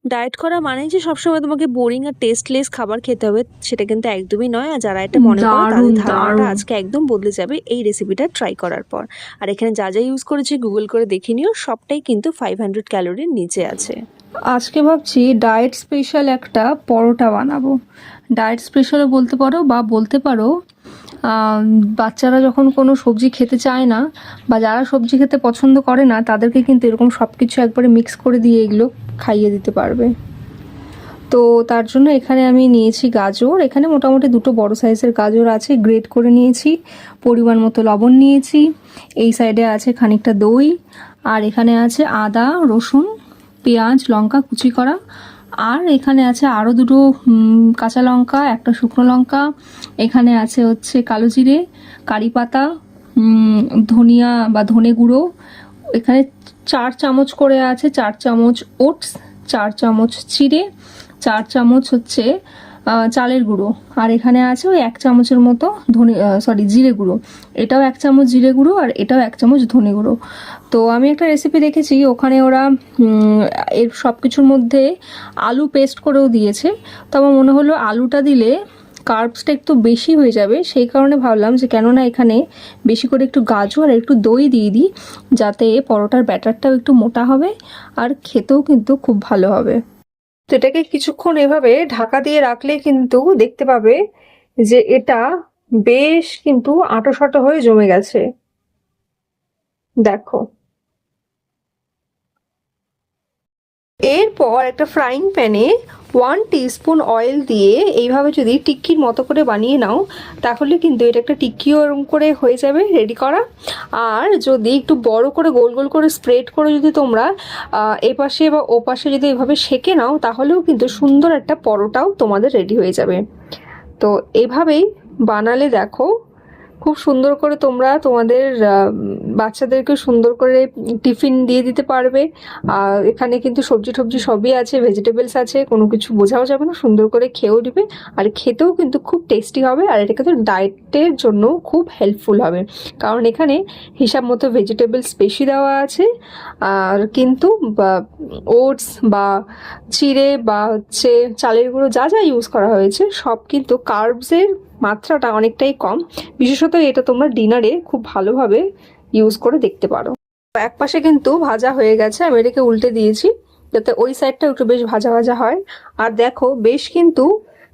Diet করা মানেই যে সবসময় তোমাকে বোরিং আর টেস্টলেস খাবার খেতে হবে সেটা কিন্তু একদমই নয়। আর যারা এটা মনে করো তাদের ধারণাটা আজকে একদম বদলে যাবে এই রেসিপিটা ট্রাই করার পর। আর এখানে যা যা ইউজ করেছি গুগল করে দেখে নিও, সবটাই কিন্তু 500 ক্যালোরির নিচে আছে। আজকে ভাবছি ডায়েট স্পেশাল একটা পরোটা বানাবো। ডায়েট স্পেশালও বলতে পারো, বা বলতে পারো বাচ্চারা যখন কোনো সবজি খেতে চায় না বা যারা সবজি খেতে পছন্দ করে না তাদেরকে কিন্তু এরকম সব কিছু একবারে মিক্স করে দিয়ে এগুলো খাইয়ে দিতে পারবে। তো তার জন্য এখানে আমি নিয়েছি গাজর, এখানে মোটামুটি 2টো বড় সাইজের গাজর আছে, গ্রেট করে নিয়েছি। পরিমাণ মতো লবণ নিয়েছি। এই সাইডে আছে খানিকটা দই, আর এখানে আছে আদা, রসুন, পেঁয়াজ, লঙ্কা কুচি করা, আর এখানে আছে আরও 2টো কাঁচা লঙ্কা, একটা শুকনো লঙ্কা, এখানে আছে হচ্ছে কালো জিরে, কারি পাতা, ধনিয়া বা ধনে গুঁড়ো, এখানে 4 চামচ করে আছে, 4 চামচ ওটস, 4 চামচ চিড়ে, 4 চামচ হচ্ছে চালের গুঁড়ো, আর এখানে আছে ওই 1 চামচের মতো জিরে গুঁড়ো। এটাও 1 চামচ জিরে গুঁড়ো, আর এটাও 1 চামচ ধনে গুঁড়ো। তো আমি একটা রেসিপি দেখেছি ওখানে ওরা এর সব কিছুর মধ্যে আলু পেস্ট করেও দিয়েছে। তো আমার মনে হলো আলুটা দিলে কার্বসটা একটু বেশি হয়ে যাবে, সেই কারণে ভাবলাম যে কেননা এখানে বেশি করে একটু গাজর আর একটু দই দিয়ে দিই, যাতে পরোটার ব্যাটারটাও একটু মোটা হবে আর খেতেও কিন্তু খুব ভালো হবে। তো এটাকে কিছুক্ষণ এভাবে ঢাকা দিয়ে রাখলে কিন্তু দেখতে পাবে যে এটা বেশ কিন্তু আঁটো হয়ে জমে গেছে। দেখো, এরপর একটা ফ্রাইং প্যানে 1 টিস্পুন অয়েল দিয়ে এইভাবে যদি টিক্কির মতো করে বানিয়ে নাও তাহলে কিন্তু এটা একটা টিক্কিও এরকম করে হয়ে যাবে রেডি করা। আর যদি একটু বড় করে গোল গোল করে স্প্রেড করে যদি তোমরা এপাশে বা ওপাশে যদি এভাবে সেঁকে নাও তাহলেও কিন্তু সুন্দর একটা পরোটাও তোমাদের রেডি হয়ে যাবে। তো এভাবেই বানালে দেখো খুব সুন্দর করে তোমরা তোমাদের বাচ্চাদেরকে সুন্দর করে টিফিন দিয়ে দিতে পারবে। আর এখানে কিন্তু সবজি টবজি সবই আছে, ভেজিটেবলস আছে, কোনো কিছু বোঝাও যাবে না, সুন্দর করে খেয়েও দিবে। আর খেতেও কিন্তু খুব টেস্টি হবে, আর এটা কিন্তু ডায়েটের জন্য খুব হেল্পফুল হবে, কারণ এখানে হিসাব মতো ভেজিটেবলস বেশি দেওয়া আছে। আর কিন্তু ওটস বা চিড়ে বা হচ্ছে চালের গুঁড়ো যা যা ইউজ করা হয়েছে সব কিন্তু কার্বসের মাত্রাটা অনেকটাই কম। বিশেষত এটা তোমরা ডিনারে খুব ভালোভাবে ইউজ করে দেখতে পারো। এক পাশে কিন্তু ভাজা হয়ে গেছে, আমি এটাকে উল্টে দিয়েছি যাতে ওই সাইডটা একটু বেশ ভাজা ভাজা হয়। আর দেখো বেশ কিন্তু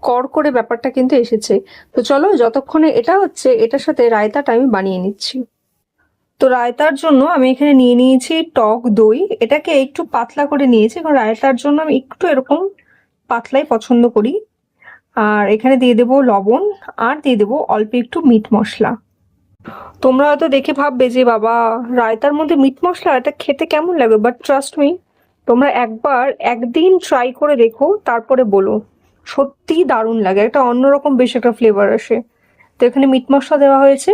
কড়কড়ে ব্যাপারটা কিন্তু এসেছে। তো চলো যতক্ষণে এটা হচ্ছে এটার সাথে রায়তাটা আমি বানিয়ে নিচ্ছি। তো রায়তার জন্য আমি এখানে নিয়ে নিয়েছি টক দই, এটাকে একটু পাতলা করে নিয়েছি কারণ রায়তার জন্য আমি একটু এরকম পাতলাই পছন্দ করি। আর এখানে দিয়ে দেবো লবণ, আর দিয়ে দেবো অল্প একটু মিট মশলা। তোমরা হয়তো দেখে ভাববে যে বাবা রায়তার মধ্যে মিট মশলা, এটা খেতে কেমন লাগবে, বাট ট্রাস্ট মি, তোমরা একদিন ট্রাই করে দেখো, তারপরে বলো, সত্যিই দারুণ লাগে, একটা অন্যরকম বেশ একটা ফ্লেভার আসে। তো এখানে মিট মশলা দেওয়া হয়েছে,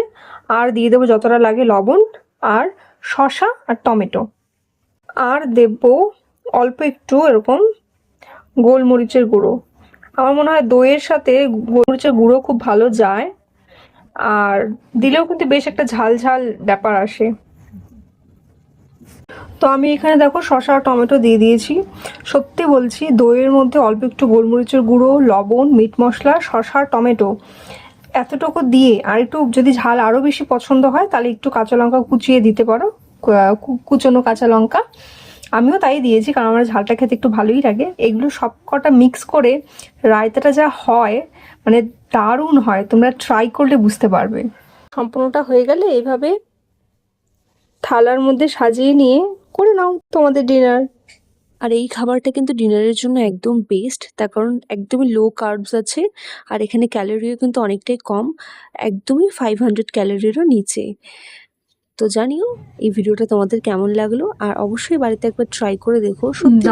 আর দিয়ে দেবো যতটা লাগে লবণ, আর শসা আর টমেটো, আর দেবো অল্প একটু এরকম গোলমরিচের গুঁড়ো। আমার মনে হয় দইয়ের সাথে গোলমরিচের গুঁড়ো খুব ভালো যায়, আর দিলেও কিন্তু বেশ একটা ঝাল ঝাল ব্যাপার আসে। তো আমি এখানে দেখো শসা আর টমেটো দিয়ে দিয়েছি। সত্যি বলছি দইয়ের মধ্যে অল্প একটু গোলমরিচের গুঁড়ো, লবণ, মিট মশলা, শসা আর টমেটো এতটুকু দিয়ে, আর একটু যদি ঝাল আরও বেশি পছন্দ হয় তাহলে একটু কাঁচা লঙ্কা কুচিয়ে দিতে পারো, কুচনো কাঁচা লঙ্কা। আমিও তাই দিয়েছি কারণ আমার ঝালটা খেতে একটু ভালোই লাগে। এগুলো সব কটা মিক্স করে রায়তাটা যা হয় মানে দারুণ হয়, তোমরা ট্রাই করলে বুঝতে পারবে। সম্পূর্ণটা হয়ে গেলে এইভাবে থালার মধ্যে সাজিয়ে নিয়ে করে নাও তোমাদের ডিনার। আর এই খাবারটা কিন্তু ডিনারের জন্য একদম বেস্ট, তার কারণ একদমই লো কার্বস আছে, আর এখানে ক্যালোরিও কিন্তু অনেকটাই কম, একদমই 500 ক্যালোরিরও নিচে। তো জানিও এই ভিডিওটা তোমাদের কেমন লাগলো, আর অবশ্যই বাড়িতে একবার ট্রাই করে দেখো, সত্যি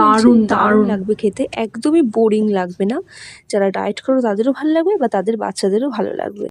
দারুণ লাগবে খেতে, একদমই বোরিং লাগবে না। যারা ডায়েট করো তাদেরও ভালো লাগবে বা তাদের বাচ্চাদেরও ভালো লাগবে।